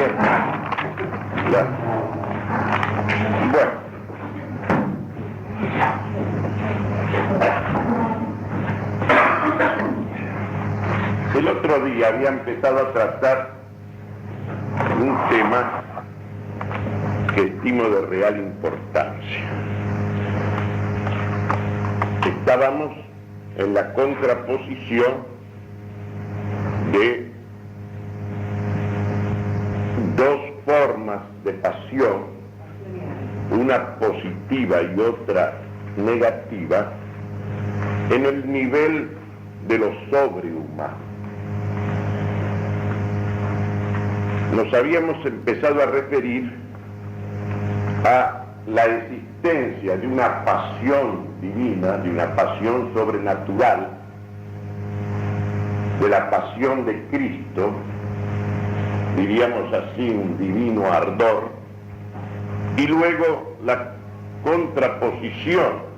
bien. Ya. Bueno. El otro día había empezado a tratar un tema que estimo de real importancia. Estábamos en la contraposición de dos formas de pasión, una positiva y otra negativa, en el nivel de lo sobrehumano. Nos habíamos empezado a referir a la existencia de una pasión divina, de una pasión sobrenatural, de la pasión de Cristo, diríamos así, un divino ardor, y luego la contraposición,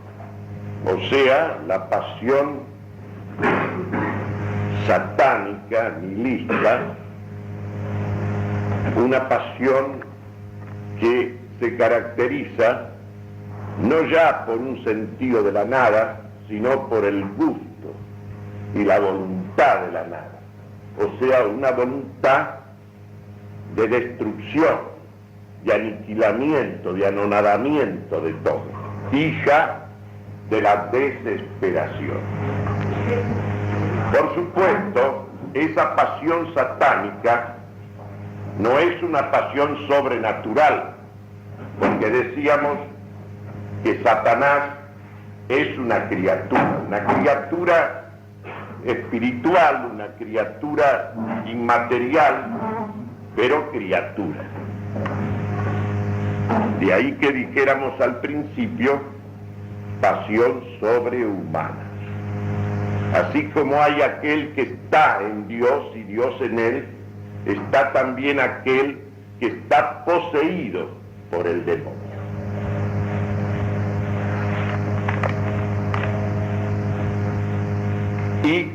o sea, la pasión satánica, nihilista, una pasión que se caracteriza no ya por un sentido de la nada, sino por el gusto y la voluntad de la nada, o sea, una voluntad de destrucción, de aniquilamiento, de anonadamiento de todo, hija de la desesperación. Por supuesto, esa pasión satánica no es una pasión sobrenatural, porque decíamos que Satanás es una criatura espiritual, una criatura inmaterial, pero criatura. De ahí que dijéramos al principio, pasión sobrehumana. Así como hay aquel que está en Dios y Dios en él, está también aquel que está poseído por el demonio. Y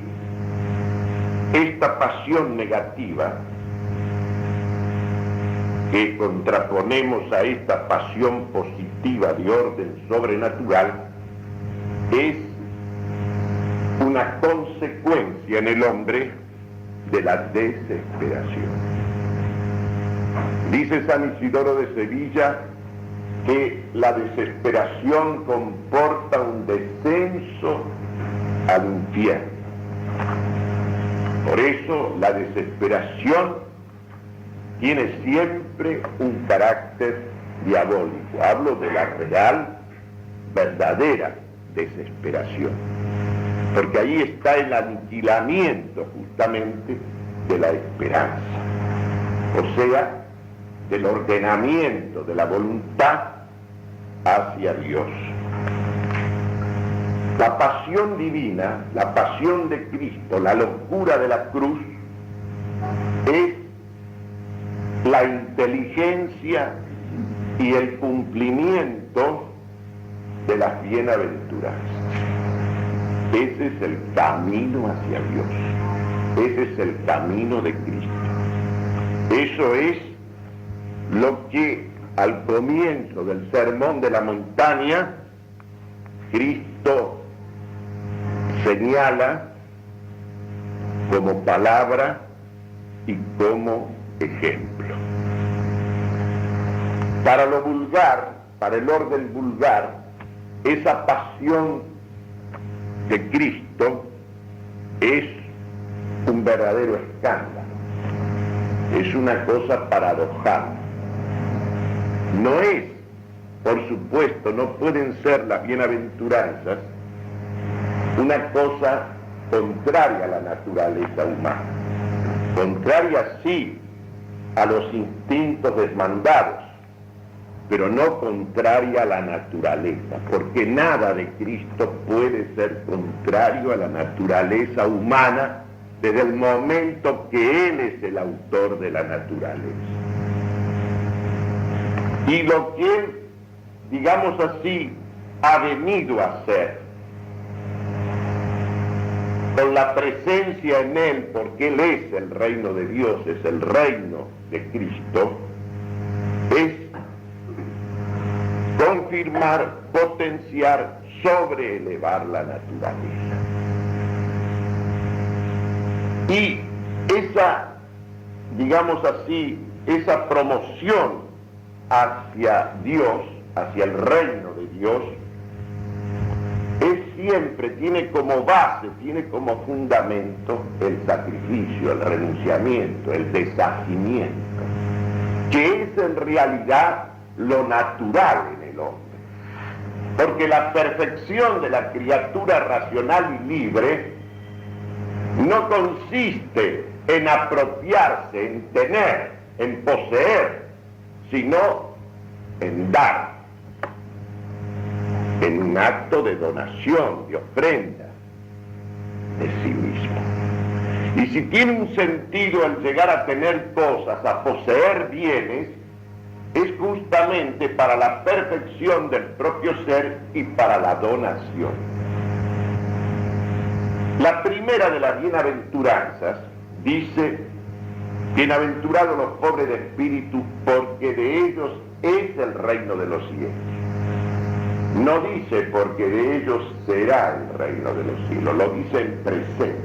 esta pasión negativa que contraponemos a esta pasión positiva de orden sobrenatural es una consecuencia en el hombre de la desesperación. Dice San Isidoro de Sevilla que la desesperación comporta un descenso al infierno. Por eso la desesperación tiene siempre un carácter diabólico. Hablo de la real, verdadera desesperación. Porque ahí está el aniquilamiento justamente de la esperanza. O sea, del ordenamiento de la voluntad hacia Dios. La pasión divina, la pasión de Cristo, la locura de la cruz, es la inteligencia y el cumplimiento de las bienaventuranzas. Ese es el camino hacia Dios. Ese es el camino de Cristo. Eso es lo que al comienzo del Sermón de la Montaña Cristo señala como palabra y como ejemplo. Para lo vulgar, para el orden vulgar, esa pasión de Cristo es un verdadero escándalo, es una cosa paradojal. No es, por supuesto, no pueden ser las bienaventuranzas una cosa contraria a la naturaleza humana, contraria sí a los instintos desmandados, pero no contraria a la naturaleza, porque nada de Cristo puede ser contrario a la naturaleza humana desde el momento que Él es el autor de la naturaleza. Y lo que Él, digamos así, ha venido a hacer con la presencia en Él, porque Él es el reino de Dios, es el reino de Cristo, es confirmar, potenciar, sobreelevar la naturaleza. Y esa, digamos así, esa promoción hacia Dios, hacia el reino de Dios, siempre tiene como base, tiene como fundamento el sacrificio, el renunciamiento, el deshacimiento, que es en realidad lo natural en el hombre. Porque la perfección de la criatura racional y libre no consiste en apropiarse, en tener, en poseer, sino en dar, en un acto de donación, de ofrenda de sí mismo. Y si tiene un sentido el llegar a tener cosas, a poseer bienes, es justamente para la perfección del propio ser y para la donación. La primera de las bienaventuranzas dice: bienaventurados los pobres de espíritu, porque de ellos es el reino de los cielos. No dice porque de ellos será el reino de los cielos, lo dice en presente.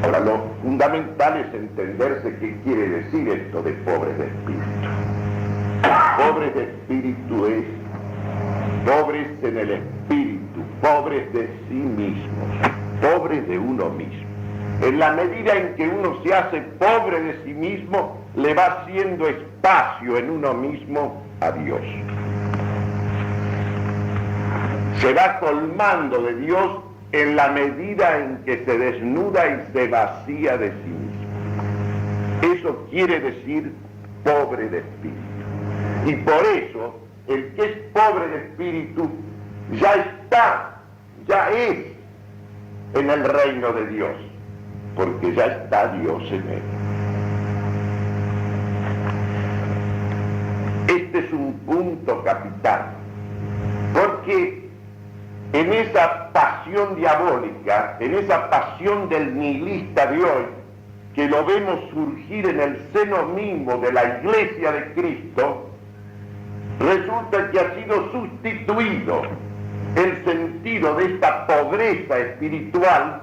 Ahora, lo fundamental es entenderse qué quiere decir esto de pobres de espíritu. Pobres de espíritu es pobres en el espíritu, pobres de sí mismos, pobres de uno mismo. En la medida en que uno se hace pobre de sí mismo, le va haciendo espacio en uno mismo a Dios. Se va colmando de Dios en la medida en que se desnuda y se vacía de sí mismo. Eso quiere decir pobre de espíritu. Y por eso, el que es pobre de espíritu ya está, ya es en el reino de Dios, porque ya está Dios en él. Este es un punto capital, porque en esa pasión diabólica, en esa pasión del nihilista de hoy, que lo vemos surgir en el seno mismo de la Iglesia de Cristo, resulta que ha sido sustituido el sentido de esta pobreza espiritual,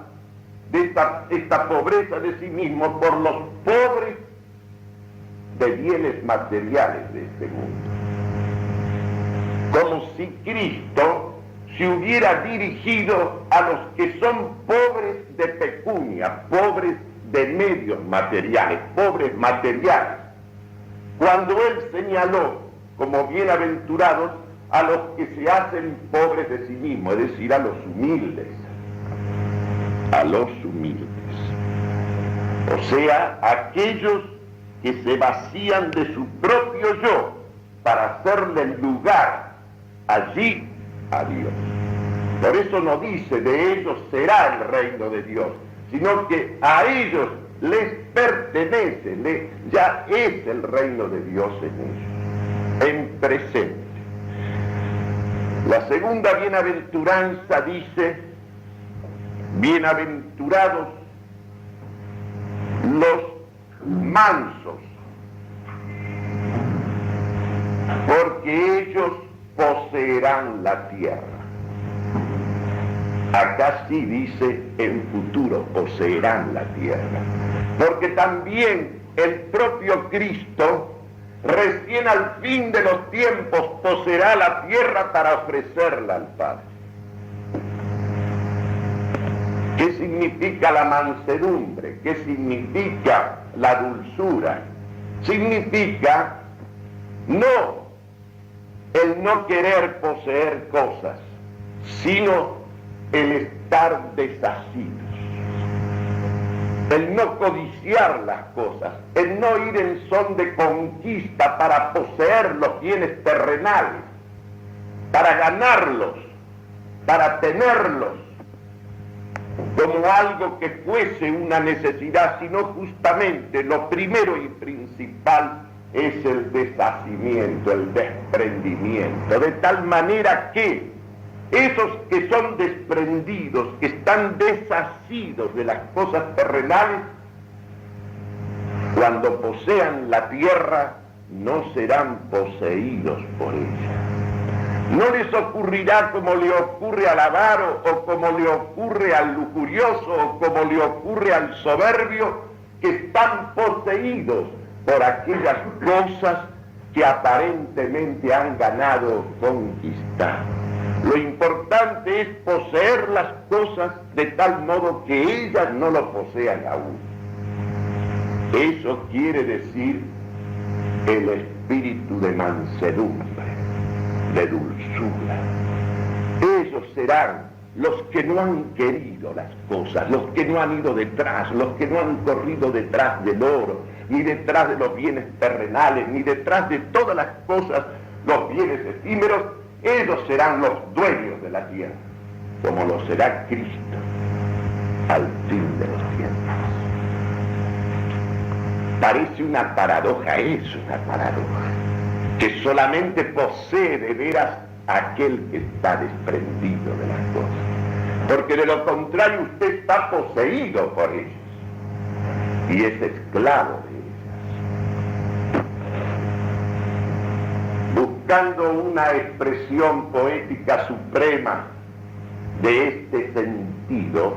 de esta pobreza de sí mismo, por los pobres de bienes materiales de este mundo. Como si Cristo se hubiera dirigido a los que son pobres de pecunia, pobres de medios materiales, pobres materiales, cuando Él señaló como bienaventurados a los que se hacen pobres de sí mismos, es decir, a los humildes, a los humildes. O sea, aquellos que se vacían de su propio yo para hacerle lugar allí a Dios. Por eso no dice de ellos será el reino de Dios, sino que a ellos les pertenece, ya es el reino de Dios en ellos, en presente. La segunda bienaventuranza dice: bienaventurados los mansos, porque ellos poseerán la tierra. Acá sí dice en futuro, poseerán la tierra. Porque también el propio Cristo, recién al fin de los tiempos, poseerá la tierra para ofrecerla al Padre. ¿Qué significa la mansedumbre? ¿Qué significa la dulzura? Significa no el no querer poseer cosas, sino el estar desasidos, el no codiciar las cosas, el no ir en son de conquista para poseer los bienes terrenales, para ganarlos, para tenerlos como algo que fuese una necesidad, sino justamente lo primero y principal es el deshacimiento, el desprendimiento, de tal manera que esos que son desprendidos, que están desasidos de las cosas terrenales, cuando posean la tierra, no serán poseídos por ella. No les ocurrirá como le ocurre al avaro, o como le ocurre al lujurioso, o como le ocurre al soberbio, que están poseídos por aquellas cosas que aparentemente han ganado conquistar. Lo importante es poseer las cosas de tal modo que ellas no lo posean aún. Eso quiere decir el espíritu de mansedumbre, de dulzura. Ellos serán los que no han querido las cosas, los que no han ido detrás, los que no han corrido detrás del oro, ni detrás de los bienes terrenales, ni detrás de todas las cosas, los bienes efímeros. Ellos serán los dueños de la tierra, como lo será Cristo al fin de los tiempos. Parece una paradoja, es una paradoja, que solamente posee de veras aquel que está desprendido de las cosas, porque de lo contrario usted está poseído por ellas y es esclavo de ellas. Buscando una expresión poética suprema de este sentido,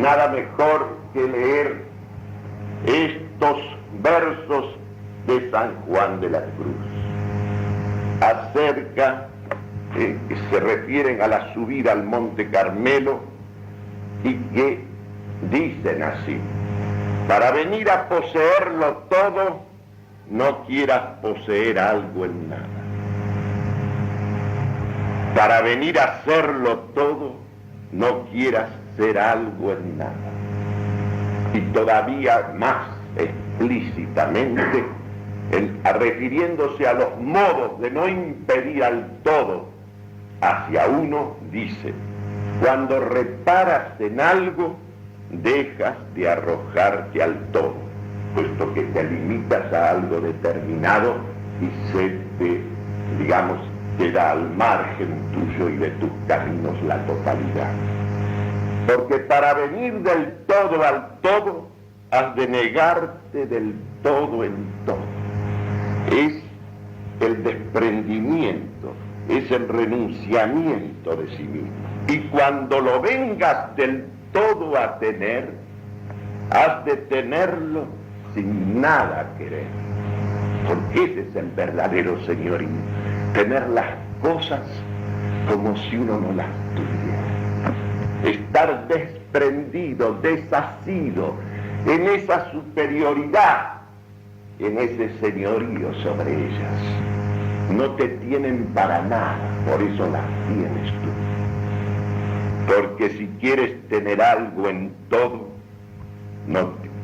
nada mejor que leer estos versos de San Juan de la Cruz, acerca, que se refieren a la subida al Monte Carmelo, y que dicen así: para venir a poseerlo todo, no quieras poseer algo en nada. Para venir a hacerlo todo, no quieras ser algo en nada. Y todavía más explícitamente, refiriéndose a los modos de no impedir al todo hacia uno, dice: cuando reparas en algo, dejas de arrojarte al todo, puesto que te limitas a algo determinado y se te, digamos, queda al margen tuyo y de tus caminos la totalidad. Porque para venir del todo al todo, has de negarte del todo en todo. Es el desprendimiento, es el renunciamiento de sí mismo. Y cuando lo vengas del todo a tener, has de tenerlo sin nada querer, porque ese es el verdadero señorío, tener las cosas como si uno no las tuviera, estar desprendido, desasido, en esa superioridad, en ese señorío sobre ellas. No te tienen para nada, por eso las tienes tú. Porque si quieres tener algo en todo,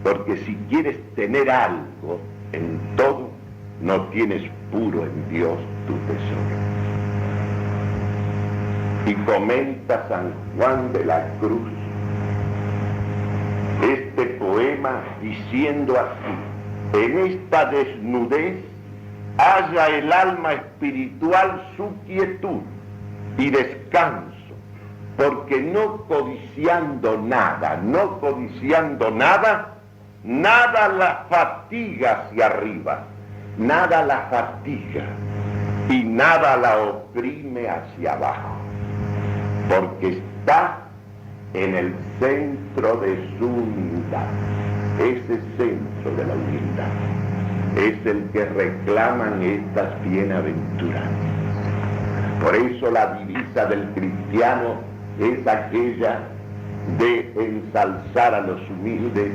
porque si quieres tener algo en todo, no tienes puro en Dios tu tesoro. Y comenta San Juan de la Cruz este poema diciendo así: en esta desnudez halla el alma espiritual su quietud y descanso, porque no codiciando nada, nada la fatiga hacia arriba, nada la fatiga y nada la oprime hacia abajo, porque está en el centro de su humildad. Ese centro de la humildad es el que reclaman estas bienaventuranzas. Por eso la divisa del cristiano es aquella de ensalzar a los humildes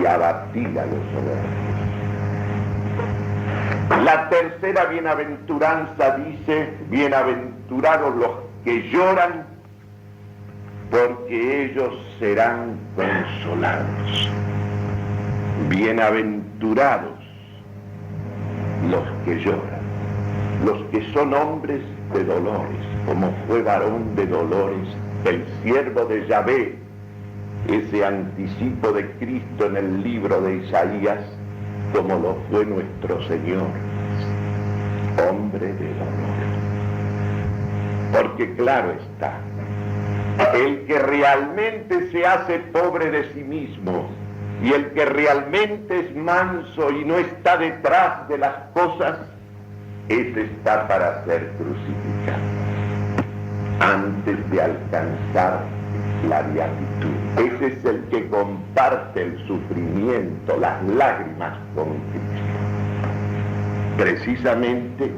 y abatir a los soberbios. La tercera bienaventuranza dice: bienaventurados los que lloran, porque ellos serán consolados. Bienaventurados los que lloran, los que son hombres de dolores, como fue varón de dolores el siervo de Yahvé, ese anticipo de Cristo en el libro de Isaías, como lo fue nuestro Señor, hombre de dolor. Porque claro está, el que realmente se hace pobre de sí mismo y el que realmente es manso y no está detrás de las cosas, ese está para ser crucificado antes de alcanzar la beatitud. Ese es el que comparte el sufrimiento, las lágrimas con Cristo. Precisamente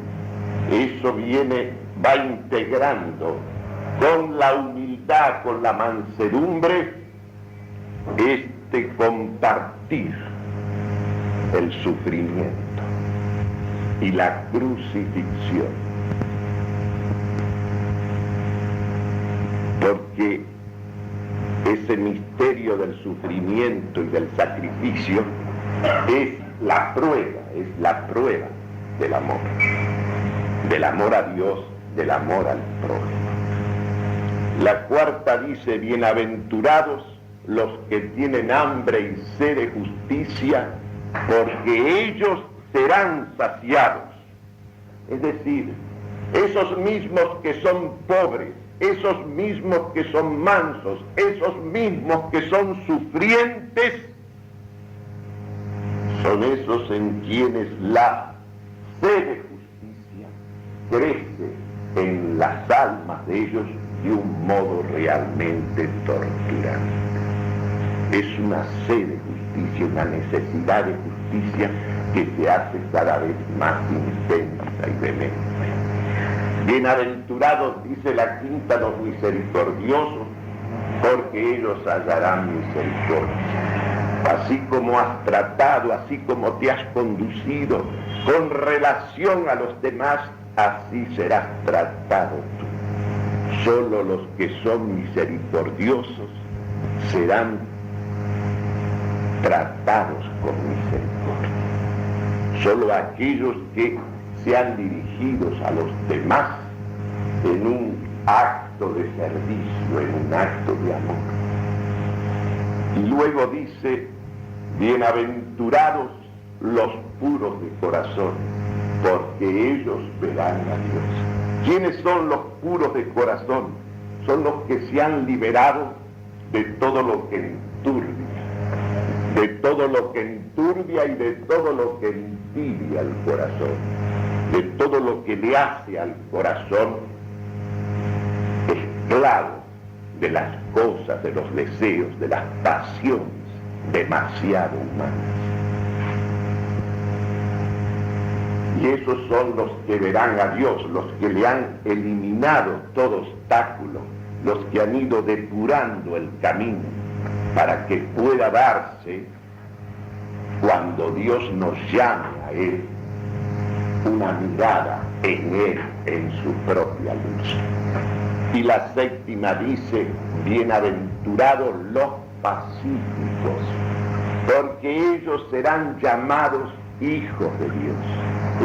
eso va integrando con la humildad, con la mansedumbre, compartir el sufrimiento y la crucifixión. Porque ese misterio del sufrimiento y del sacrificio es la prueba del amor a Dios, del amor al prójimo. La cuarta dice: bienaventurados los que tienen hambre y sed de justicia, porque ellos serán saciados. Es decir, esos mismos que son pobres, esos mismos que son mansos, esos mismos que son sufrientes, son esos en quienes la sed de justicia crece en las almas de ellos de un modo realmente torturante. Es una sed de justicia, una necesidad de justicia que se hace cada vez más intensa y vehemente. Bienaventurados, dice la quinta, los misericordiosos, porque ellos hallarán misericordia. Así como has tratado, así como te has conducido con relación a los demás, así serás tratado tú. Solo los que son misericordiosos serán tratados con misericordia. Solo aquellos que sean dirigidos a los demás en un acto de servicio, en un acto de amor. Y luego dice: bienaventurados los puros de corazón, porque ellos verán a Dios. ¿Quiénes son los puros de corazón? Son los que se han liberado de todo lo que enturbia, de todo lo que enturbia y de todo lo que entibia el corazón, de todo lo que le hace al corazón esclavo de las cosas, de los deseos, de las pasiones demasiado humanas. Y esos son los que verán a Dios, los que le han eliminado todo obstáculo, los que han ido depurando el camino para que pueda darse, cuando Dios nos llame a Él, una mirada en Él, en su propia luz. Y la séptima dice: bienaventurados los pacíficos, porque ellos serán llamados hijos de Dios.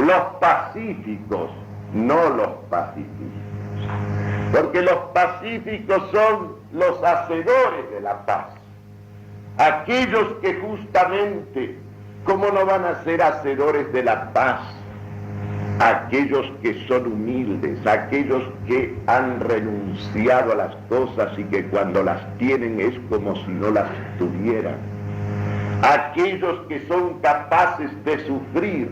Los pacíficos, no los pacifistas, porque los pacíficos son los hacedores de la paz, aquellos que justamente, ¿cómo no van a ser hacedores de la paz? Aquellos que son humildes, aquellos que han renunciado a las cosas y que cuando las tienen es como si no las tuvieran. Aquellos que son capaces de sufrir,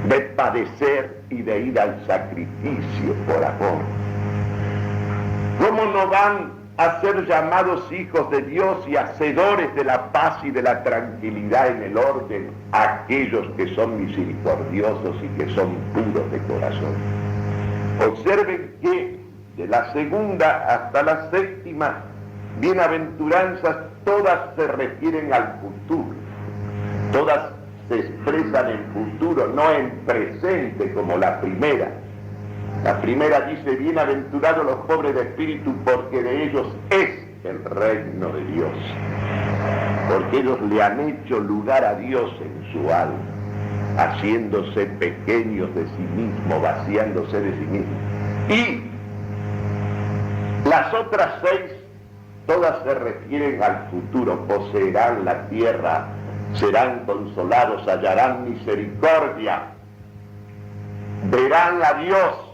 de padecer y de ir al sacrificio por amor. ¿Cómo no van a ser llamados hijos de Dios y hacedores de la paz y de la tranquilidad en el orden aquellos que son misericordiosos y que son puros de corazón? Observen que de la segunda hasta la séptima bienaventuranzas todas se refieren al futuro, todas se expresan en futuro, no en presente como la primera. La primera dice: bienaventurados los pobres de espíritu, porque de ellos es el reino de Dios. Porque ellos le han hecho lugar a Dios en su alma, haciéndose pequeños de sí mismos, vaciándose de sí mismos. Y las otras 6, todas se refieren al futuro: poseerán la tierra, serán consolados, hallarán misericordia, verán a Dios.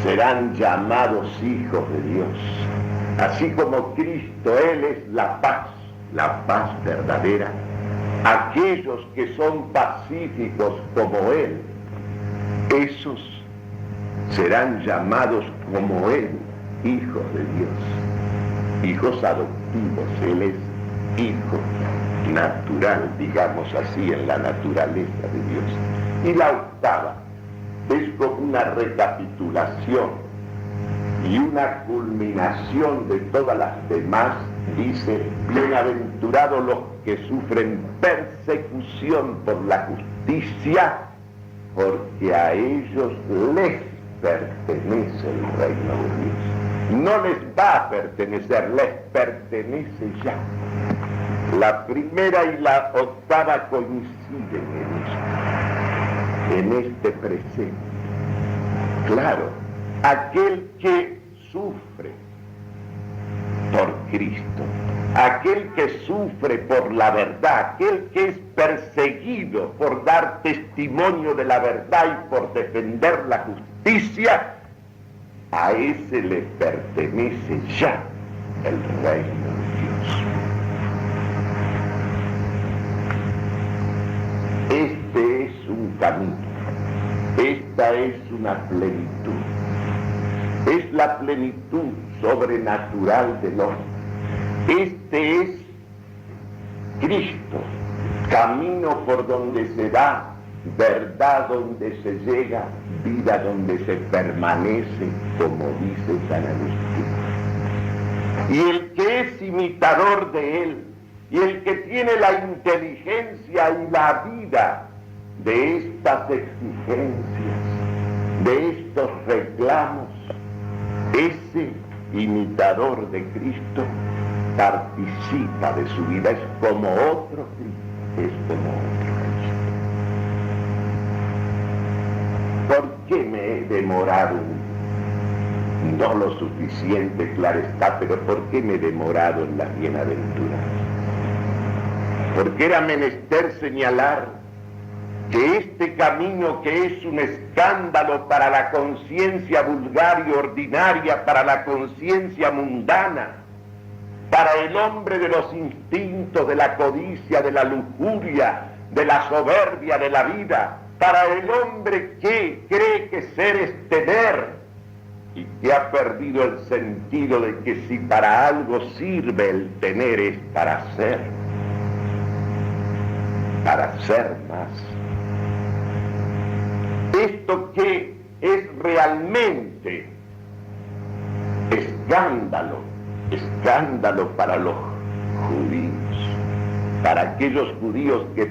serán llamados hijos de Dios. Así como Cristo, Él es la paz verdadera. Aquellos que son pacíficos como Él, esos serán llamados como Él, hijos de Dios, hijos adoptivos. Él es hijo natural, digamos así, en la naturaleza de Dios. Y la octava es como una recapitulación y una culminación de todas las demás. Dice: bienaventurados los que sufren persecución por la justicia, porque a ellos les pertenece el reino de Dios. No les va a pertenecer, les pertenece ya. La primera y la octava coinciden en este presente. Claro, aquel que sufre por Cristo, aquel que sufre por la verdad, aquel que es perseguido por dar testimonio de la verdad y por defender la justicia, a ese le pertenece ya el reino de Dios. Este es un camino, esta es una plenitud, es la plenitud sobrenatural del hombre. Este es Cristo, camino por donde se da, verdad donde se llega, vida donde se permanece, como dice San Agustín. Y el que es imitador de Él, y el que tiene la inteligencia y la vida de estas exigencias, de estos reclamos, ese imitador de Cristo participa de su vida, es como otro Cristo, es como otro Cristo. ¿Por qué me he demorado? No lo suficiente, claro está, pero ¿por qué me he demorado en las bienaventuranzas? Porque era menester señalar que este camino, que es un escándalo para la conciencia vulgar y ordinaria, para la conciencia mundana, para el hombre de los instintos, de la codicia, de la lujuria, de la soberbia de la vida, para el hombre que cree que ser es tener y que ha perdido el sentido de que si para algo sirve el tener es para ser más. Esto que es realmente escándalo para los judíos, para aquellos judíos que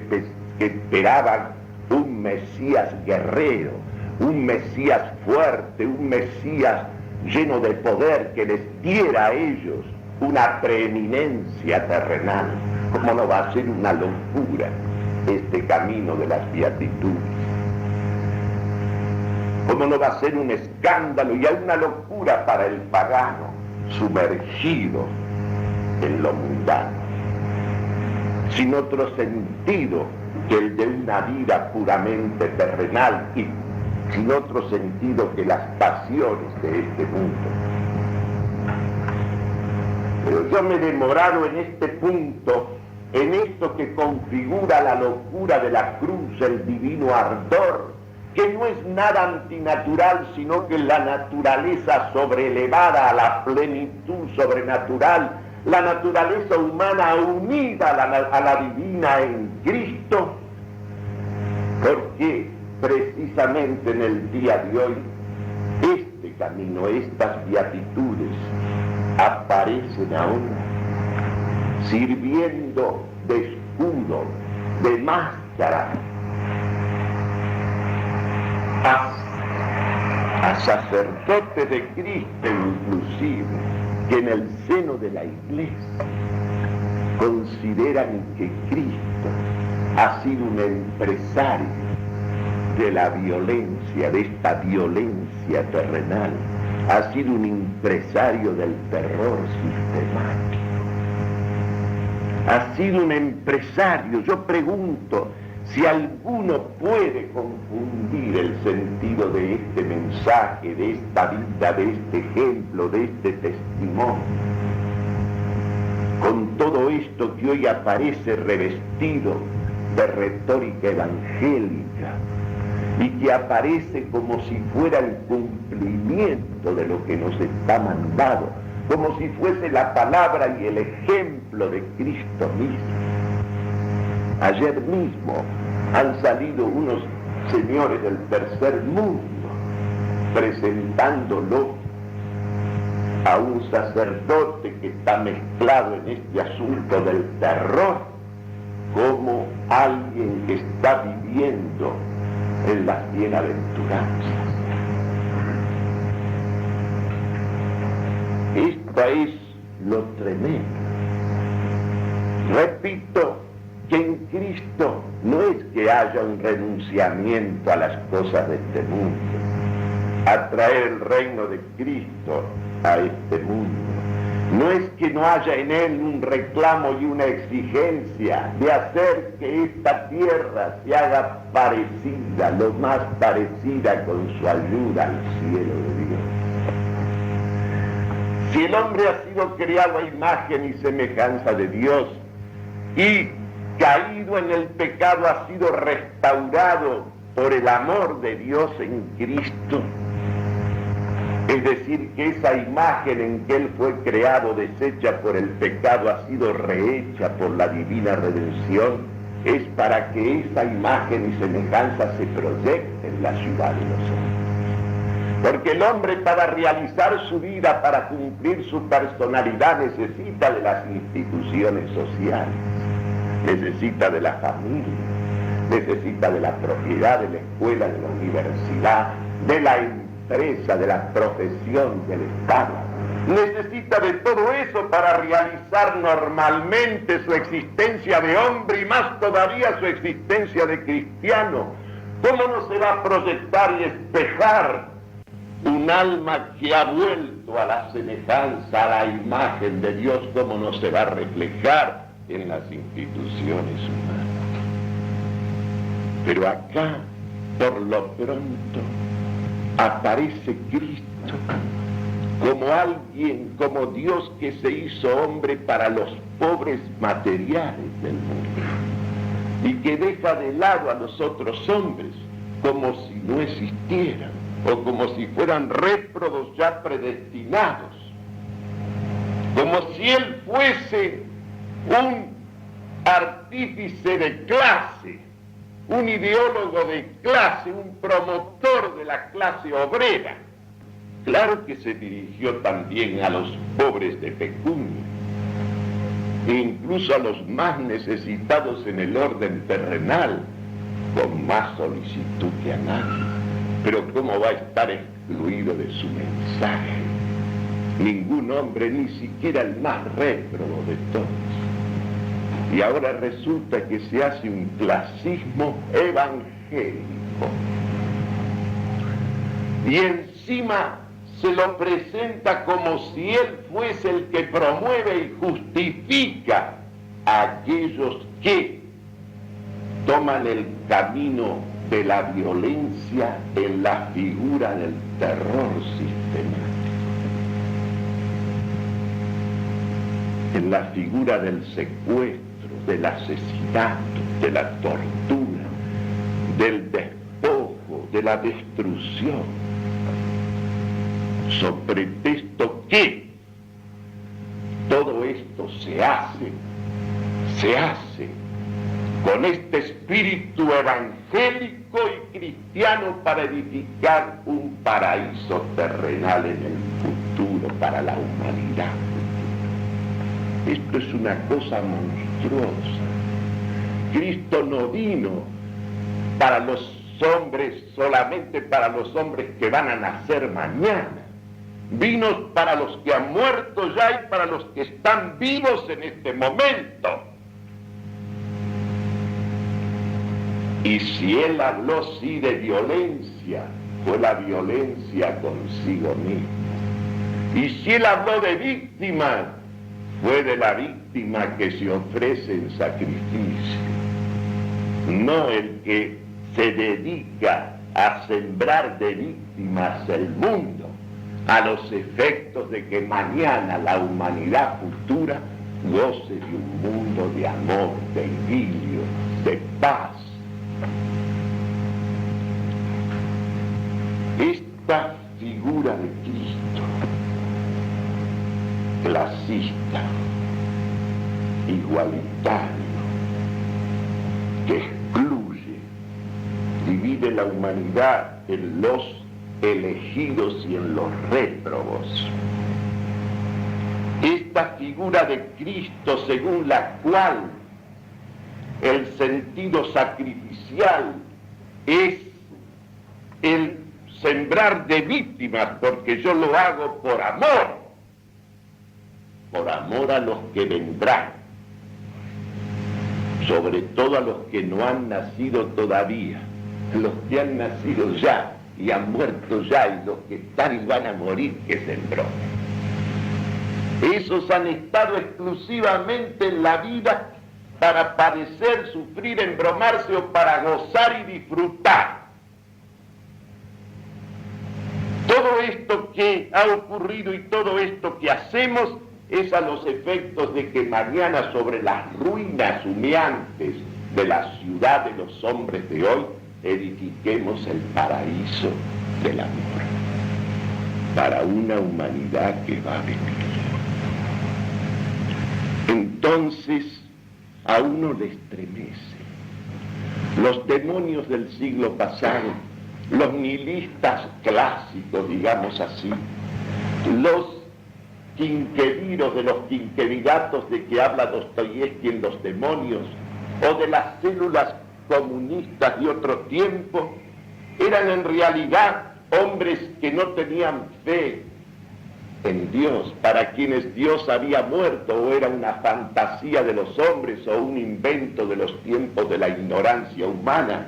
esperaban un Mesías guerrero, un Mesías fuerte, un Mesías lleno de poder que les diera a ellos una preeminencia terrenal. ¿Cómo no va a ser una locura este camino de las beatitudes? ¿Cómo no va a ser un escándalo y una locura para el pagano sumergido en lo mundano, sin otro sentido que el de una vida puramente terrenal y sin otro sentido que las pasiones de este mundo? Pero yo me he demorado en este punto, en esto que configura la locura de la cruz, el divino ardor, que no es nada antinatural, sino que la naturaleza sobrelevada a la plenitud sobrenatural, la naturaleza humana unida a la divina en Cristo, porque precisamente en el día de hoy este camino, estas beatitudes aparecen aún sirviendo de escudo, de máscara a sacerdotes de Cristo inclusive, que en el seno de la Iglesia consideran que Cristo ha sido un empresario de la violencia, de esta violencia terrenal, ha sido un empresario del terror sistemático, ha sido un empresario. Yo pregunto, Si alguno puede confundir el sentido de este mensaje, de esta vida, de este ejemplo, de este testimonio, con todo esto que hoy aparece revestido de retórica evangélica y que aparece como si fuera el cumplimiento de lo que nos está mandado, como si fuese la palabra y el ejemplo de Cristo mismo. Ayer mismo han salido unos señores del tercer mundo presentándolo a un sacerdote que está mezclado en este asunto del terror como alguien que está viviendo en las bienaventuranzas. Esto es lo tremendo. Repito que en Cristo no es que haya un renunciamiento a las cosas de este mundo, a traer el reino de Cristo a este mundo. No es que no haya en él un reclamo y una exigencia de hacer que esta tierra se haga parecida, lo más parecida con su ayuda al cielo de Dios. Si el hombre ha sido criado a imagen y semejanza de Dios y caído en el pecado ha sido restaurado por el amor de Dios en Cristo, es decir, que esa imagen en que él fue creado, deshecha por el pecado, ha sido rehecha por la divina redención, es para que esa imagen y semejanza se proyecte en la ciudad de los hombres. Porque el hombre, para realizar su vida, para cumplir su personalidad, necesita de las instituciones sociales, necesita de la familia, necesita de la propiedad, de la escuela, de la universidad, de la empresa, de la profesión, del Estado. Necesita de todo eso para realizar normalmente su existencia de hombre y más todavía su existencia de cristiano. ¿Cómo no se va a proyectar y espejar un alma que ha vuelto a la semejanza, a la imagen de Dios? ¿Cómo no se va a reflejar en las instituciones humanas? Pero acá, por lo pronto, aparece Cristo como alguien, como Dios que se hizo hombre para los pobres materiales del mundo y que deja de lado a los otros hombres como si no existieran o como si fueran réprobos ya predestinados, como si él fuese un artífice de clase, un ideólogo de clase, un promotor de la clase obrera. Claro que se dirigió también a los pobres de pecunia, e incluso a los más necesitados en el orden terrenal, con más solicitud que a nadie. Pero ¿cómo va a estar excluido de su mensaje? Ningún hombre, ni siquiera el más réprobo de todos. Y ahora resulta que se hace un clasismo evangélico. Y encima se lo presenta como si él fuese el que promueve y justifica a aquellos que toman el camino de la violencia en la figura del terror sistemático, en la figura del secuestro, del asesinato, de la tortura, del despojo, de la destrucción, so pretexto que todo esto se hace con este espíritu evangélico y cristiano para edificar un paraíso terrenal en el futuro para la humanidad. Esto es una cosa monstruosa. Cristo no vino para los hombres, solamente para los hombres que van a nacer mañana. Vino para los que han muerto ya y para los que están vivos en este momento. Y si él habló sí de violencia, fue la violencia consigo mismo. Y si él habló de víctima, fue de la víctima que se ofrece en sacrificio. no el que se dedica a sembrar de víctimas el mundo a los efectos de que mañana la humanidad futura goce de un mundo de amor, de idilio, de paz. Esta figura de Cristo, clasista, igualitario, que excluye, divide la humanidad en los elegidos y en los réprobos. Esta figura de Cristo según la cual el sentido sacrificial es el sembrar de víctimas, porque yo lo hago por amor a los que vendrán, sobre todo a los que no han nacido todavía, los que han nacido ya y han muerto ya, y los que están y van a morir, que sembró. Esos han estado exclusivamente en la vida para padecer, sufrir, embromarse o para gozar y disfrutar. Todo esto que ha ocurrido y todo esto que hacemos es a los efectos de que mañana sobre las ruinas humeantes de la ciudad de los hombres de hoy edifiquemos el paraíso del amor para una humanidad que va a venir. Entonces a uno le estremece. Los demonios del siglo pasado, los nihilistas clásicos, digamos así, los quinqueviros de los quinqueviratos de que habla Dostoyevski en Los demonios, o de las células comunistas de otro tiempo, eran en realidad hombres que no tenían fe en Dios, para quienes Dios había muerto, o era una fantasía de los hombres o un invento de los tiempos de la ignorancia humana,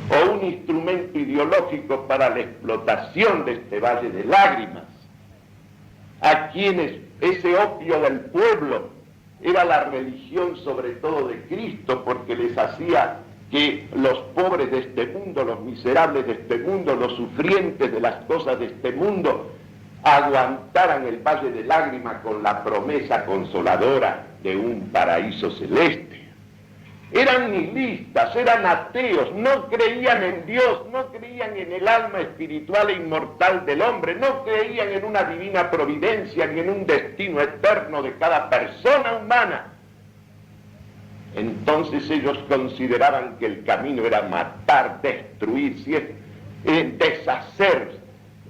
o un instrumento ideológico para la explotación de este valle de lágrimas, a quienes ese opio del pueblo era la religión sobre todo de Cristo, porque les hacía que los pobres de este mundo, los miserables de este mundo, los sufrientes de las cosas de este mundo, aguantaran el valle de lágrimas con la promesa consoladora de un paraíso celeste. Eran nihilistas, eran ateos, no creían en Dios, no creían en el alma espiritual e inmortal del hombre, no creían en una divina providencia ni en un destino eterno de cada persona humana. Entonces ellos consideraban que el camino era matar, destruir, deshacer,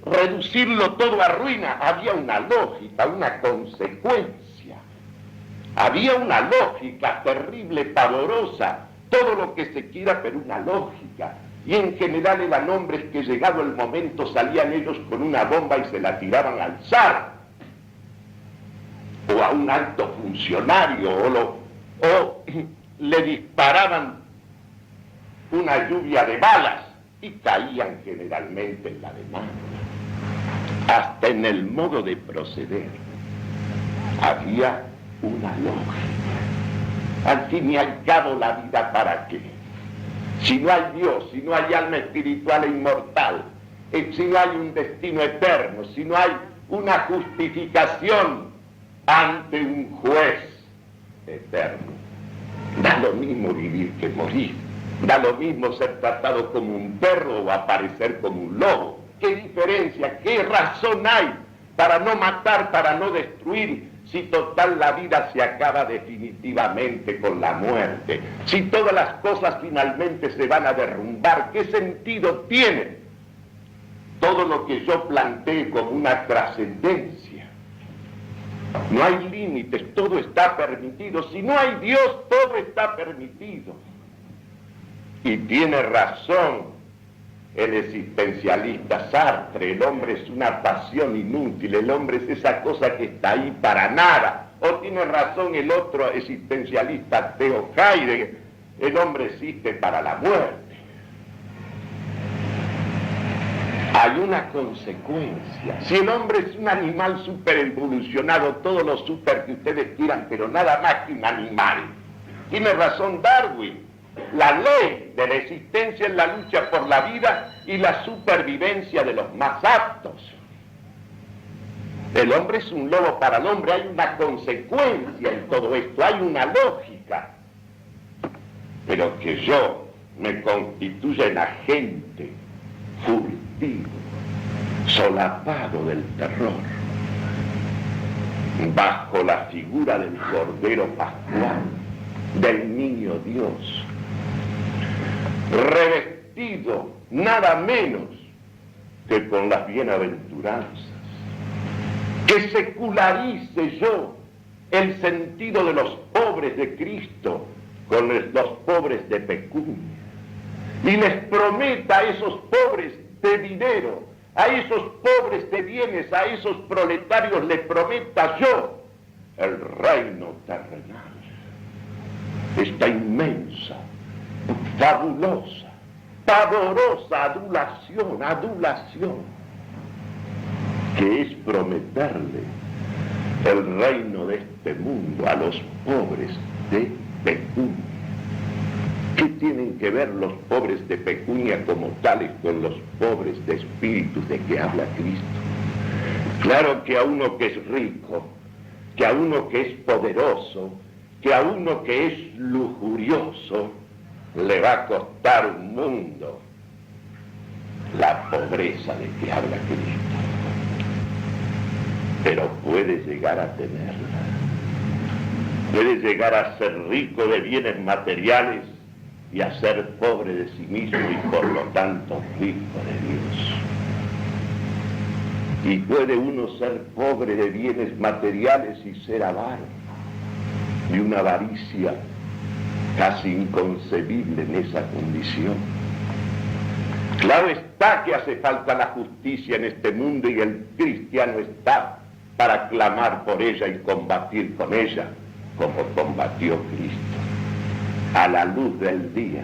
reducirlo todo a ruina. Había una lógica, una consecuencia. Había una lógica terrible, pavorosa, todo lo que se quiera, pero una lógica. Y en general eran hombres que llegado el momento salían ellos con una bomba y se la tiraban al zar, o a un alto funcionario, o le disparaban una lluvia de balas y caían generalmente en la demanda. Hasta en el modo de proceder había una lógica. Al fin y al cabo, la vida, ¿para qué? Si no hay Dios, si no hay alma espiritual e inmortal, si no hay un destino eterno, si no hay una justificación ante un juez eterno, da lo mismo vivir que morir, da lo mismo ser tratado como un perro o aparecer como un lobo. ¿Qué diferencia, qué razón hay para no matar, para no destruir, si total la vida se acaba definitivamente con la muerte? Si todas las cosas finalmente se van a derrumbar, ¿qué sentido tiene todo lo que yo planteé como una trascendencia? No hay límites, todo está permitido. Si no hay Dios, todo está permitido. Y tiene razón el existencialista Sartre: el hombre es una pasión inútil, el hombre es esa cosa que está ahí para nada. O tiene razón el otro existencialista ateo Heidegger: el hombre existe para la muerte. Hay una consecuencia. Si el hombre es un animal super evolucionado, todo lo super que ustedes quieran, pero nada más que un animal. Tiene razón Darwin: La ley de la existencia es la lucha por la vida y la supervivencia de los más aptos. El hombre es un lobo para el hombre, hay una consecuencia en todo esto, hay una lógica. Pero que yo me constituya en agente furtivo, solapado del terror, bajo la figura del Cordero Pascual, del Niño Dios, revestido nada menos que con las bienaventuranzas, que secularice yo el sentido de los pobres de Cristo con los pobres de pecunia, y les prometa a esos pobres de dinero, a esos pobres de bienes, a esos proletarios les prometa yo el reino terrenal, esta inmensa, fabulosa, pavorosa adulación, que es prometerle el reino de este mundo a los pobres de pecunia. ¿Qué tienen que ver los pobres de pecunia como tales con los pobres de espíritus de que habla Cristo? Claro que a uno que es rico, que a uno que es poderoso, que a uno que es lujurioso, le va a costar un mundo la pobreza de que habla Cristo. Pero puede llegar a tenerla. Puede llegar a ser rico de bienes materiales y a ser pobre de sí mismo y por lo tanto rico de Dios. Y puede uno ser pobre de bienes materiales y ser avaro, de una avaricia casi inconcebible en esa condición. Claro está que hace falta la justicia en este mundo y el cristiano está para clamar por ella y combatir con ella, como combatió Cristo, a la luz del día,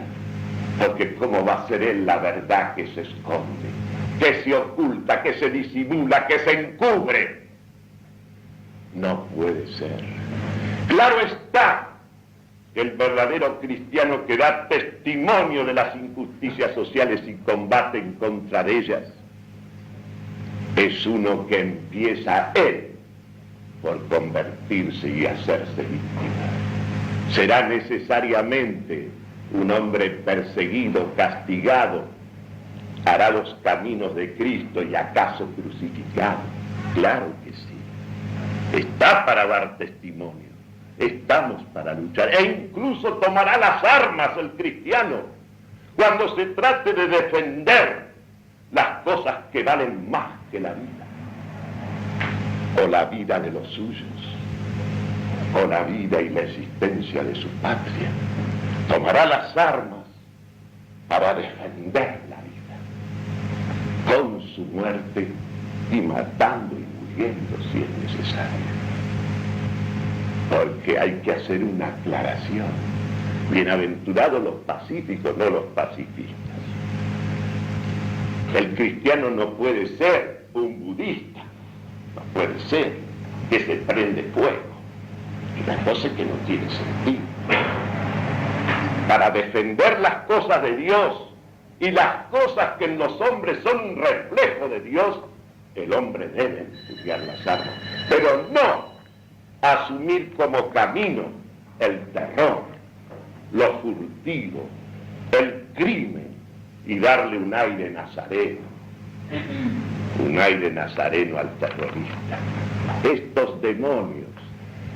porque ¿cómo va a ser él la verdad que se esconde, que se oculta, que se disimula, que se encubre? No puede ser. Claro está que el verdadero cristiano que da testimonio de las injusticias sociales y combate en contra de ellas es uno que empieza él por convertirse y hacerse víctima. Será necesariamente un hombre perseguido, castigado, hará los caminos de Cristo y acaso crucificado. Claro que sí. Está para dar testimonio. Estamos para luchar. E incluso tomará las armas el cristiano cuando se trate de defender las cosas que valen más que la vida. O la vida de los suyos, o la vida y la existencia de su patria. Tomará las armas para defender la vida, con su muerte y matando y muriendo si es necesario. Porque hay que hacer una aclaración. Bienaventurados los pacíficos, no los pacifistas. El cristiano no puede ser un budista. No puede ser que se prende fuego. Y la cosa es que no tiene sentido. Para defender las cosas de Dios y las cosas que en los hombres son un reflejo de Dios, el hombre debe estudiar las armas. Pero no asumir como camino el terror, lo furtivo, el crimen y darle un aire nazareno. Un aire nazareno al terrorista. Estos demonios,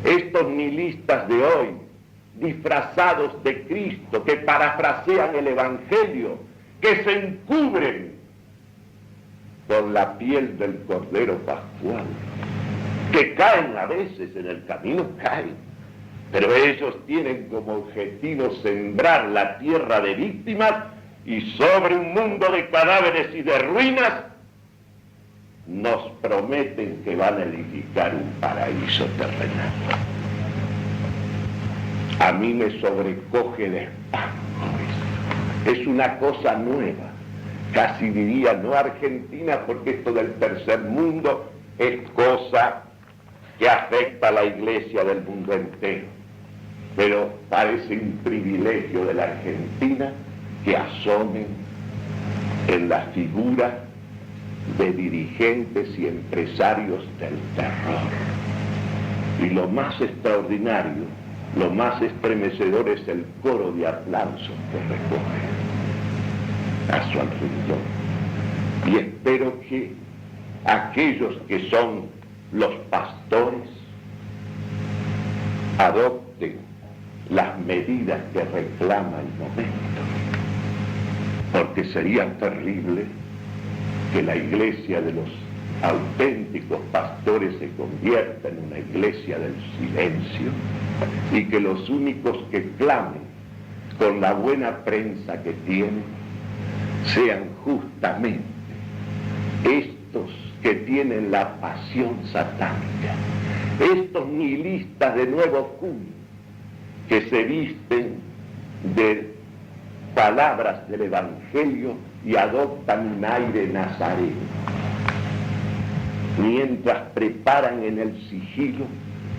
estos nihilistas de hoy, disfrazados de Cristo, que parafrasean el Evangelio, que se encubren con la piel del Cordero Pascual, que caen a veces en el camino, caen, pero ellos tienen como objetivo sembrar la tierra de víctimas y sobre un mundo de cadáveres y de ruinas nos prometen que van a edificar un paraíso terrenal. A mí me sobrecoge de espanto esto. Es una cosa nueva, casi diría no argentina, porque esto del tercer mundo es cosa que afecta a la iglesia del mundo entero. pero parece un privilegio de la Argentina que asomen en la figura de dirigentes y empresarios del terror. Y lo más extraordinario, lo más estremecedor es el coro de aplausos que recoge a su alrededor. Y espero que aquellos que son los pastores adopten las medidas que reclama el momento, porque sería terrible que la iglesia de los auténticos pastores se convierta en una iglesia del silencio y que los únicos que clamen con la buena prensa que tienen sean justamente estos que tienen la pasión satánica, estos nihilistas de nuevo cuño que se visten de palabras del Evangelio y adoptan un aire nazareno, mientras preparan en el sigilo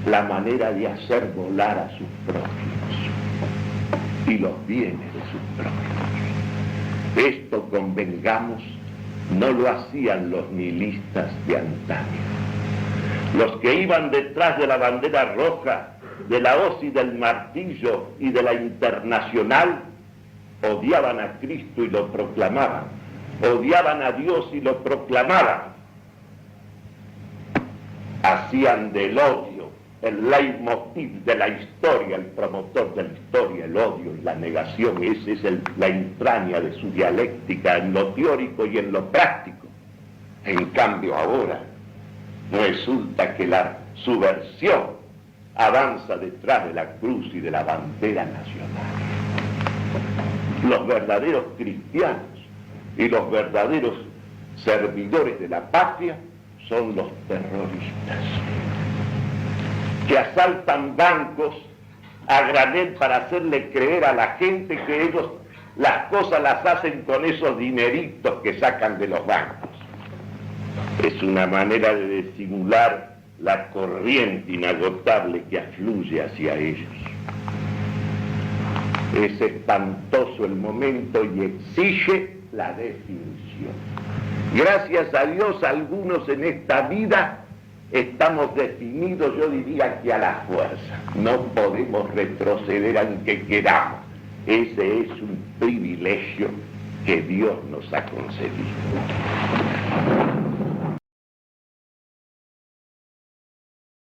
la manera de hacer volar a sus prójimos y los bienes de sus prójimos. Esto, convengamos, no lo hacían los nihilistas de antaño. Los que iban detrás de la bandera roja, de la hoz y del martillo y de la Internacional, odiaban a Cristo y lo proclamaban, odiaban a Dios y lo proclamaban. Hacían del odio el leitmotiv de la historia, el promotor de la historia, el odio y la negación. Esa es la entraña de su dialéctica en lo teórico y en lo práctico. En cambio ahora resulta que la subversión avanza detrás de la cruz y de la bandera nacional. Los verdaderos cristianos y los verdaderos servidores de la patria son los terroristas, que asaltan bancos a granel para hacerle creer a la gente que ellos las cosas las hacen con esos dineritos que sacan de los bancos. Es una manera de disimular la corriente inagotable que afluye hacia ellos. Es espantoso el momento y exige la definición. Gracias a Dios, algunos en esta vida estamos definidos, yo diría que a la fuerza. No podemos retroceder aunque queramos. Ese es un privilegio que Dios nos ha concedido.